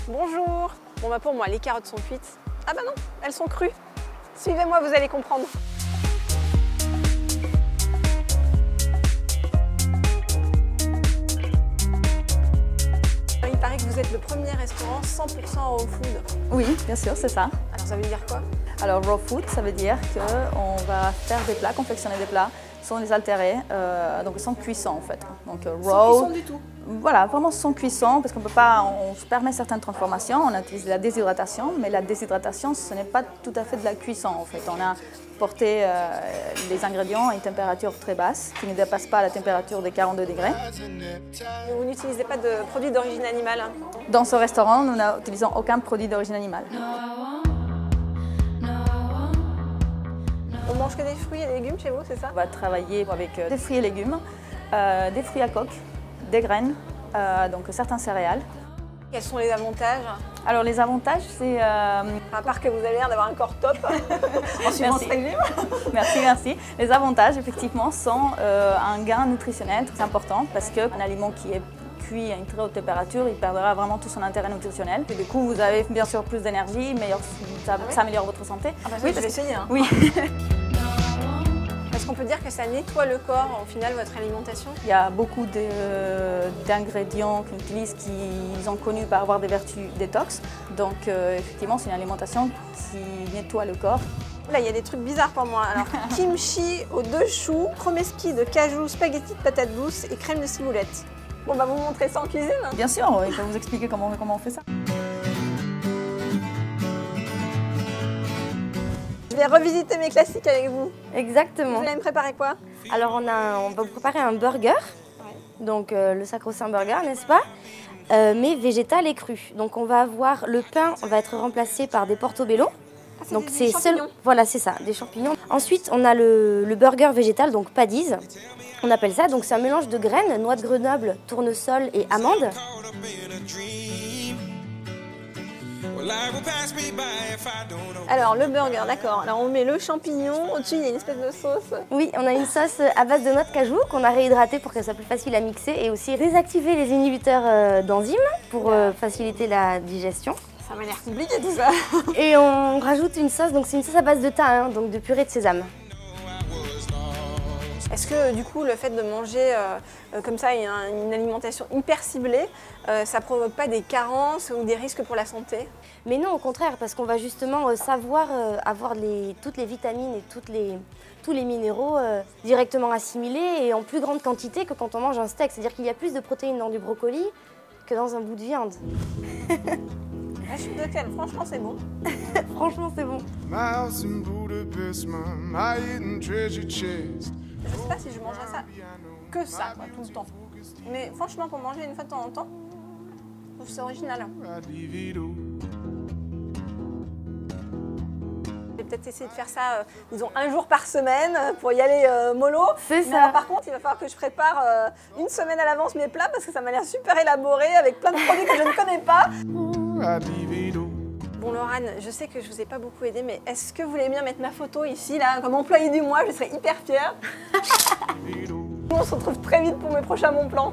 Bonjour. Bon bah pour moi, les carottes sont cuites. Ah bah non, elles sont crues. Suivez-moi, vous allez comprendre. Il paraît que vous êtes le premier restaurant 100% raw food. Oui, bien sûr, c'est ça. Alors ça veut dire quoi? Alors raw food, ça veut dire qu'on va faire des plats, confectionner des plats sans les altérer, donc sans cuisson en fait. Donc raw. Sans cuisson du tout. Voilà, vraiment sans cuisson, parce qu'on peut pas, on se permet certaines transformations, on utilise la déshydratation, mais la déshydratation, ce n'est pas tout à fait de la cuisson en fait. On a porté les ingrédients à une température très basse, qui ne dépasse pas la température de 42 degrés. Vous n'utilisez pas de produits d'origine animale? Dans ce restaurant, nous n'utilisons aucun produit d'origine animale. On mange que des fruits et légumes chez vous, c'est ça? On va travailler avec des fruits et légumes, des fruits à coque, des graines, donc certains céréales. Quels sont les avantages? Alors les avantages, c'est... À part que vous avez l'air d'avoir un corps top en suivant ce régime. Merci, merci. Les avantages, effectivement, sont un gain nutritionnel très important parce qu'un aliment qui est cuit à une très haute température, il perdra vraiment tout son intérêt nutritionnel. Et du coup, vous avez bien sûr plus d'énergie, ça améliore votre santé. Ah bah oui, je vais essayer. Hein. Oui. Est-ce qu'on peut dire que ça nettoie le corps, au final, votre alimentation? Il y a beaucoup d'ingrédients qu'on utilise qui sont connus par avoir des vertus détox. Donc, effectivement, c'est une alimentation qui nettoie le corps. Là, il y a des trucs bizarres pour moi. Alors, kimchi aux 2 choux, chromeski de cajou, spaghetti de patates douces et crème de ciboulette. Bon, bah vous montrer ça en cuisine. Bien sûr, je vais vous expliquer comment on fait ça. Je vais revisiter mes classiques avec vous. Exactement. Vous allez me préparer quoi? Alors on va vous préparer un burger, donc le sacro-saint burger, n'est-ce pas? Mais végétal et cru. Donc on va avoir le pain va être remplacé par des portobello. Donc c'est champignons. Voilà, c'est ça, des champignons. Ensuite on a le burger végétal, donc paddies. On appelle ça, donc c'est un mélange de graines, noix de Grenoble, tournesol et amandes. Alors le burger, d'accord. Alors on met le champignon, au-dessus il y a une espèce de sauce. Oui, on a une sauce à base de noix de cajou qu'on a réhydratée pour qu'elle soit plus facile à mixer et aussi désactiver les inhibiteurs d'enzymes pour faciliter la digestion. Ça m'a l'air compliqué tout ça. Et on rajoute une sauce, donc c'est une sauce à base de thym, donc de purée de sésame. Est-ce que du coup le fait de manger comme ça une alimentation hyper ciblée, ça provoque pas des carences ou des risques pour la santé? Mais non, au contraire, parce qu'on va justement savoir avoir toutes les vitamines et tous les minéraux directement assimilés et en plus grande quantité que quand on mange un steak. C'est-à-dire qu'il y a plus de protéines dans du brocoli que dans un bout de viande. Je suis de quelle? Franchement c'est bon. Franchement c'est bon. Je sais pas si je mangerais ça que ça, quoi, tout le temps. Mais franchement, pour manger une fois de temps en temps, je trouve c'est original. Je vais peut-être essayer de faire ça, disons, 1 jour par semaine pour y aller mollo. C'est ça. Mais alors, par contre, il va falloir que je prépare 1 semaine à l'avance mes plats parce que ça m'a l'air super élaboré avec plein de produits que je ne connais pas. Bon Laurane, je sais que je vous ai pas beaucoup aidé, mais est-ce que vous voulez bien mettre ma photo ici, là, comme employée du mois? Je serais hyper fière. On se retrouve très vite pour mes prochains bons plans.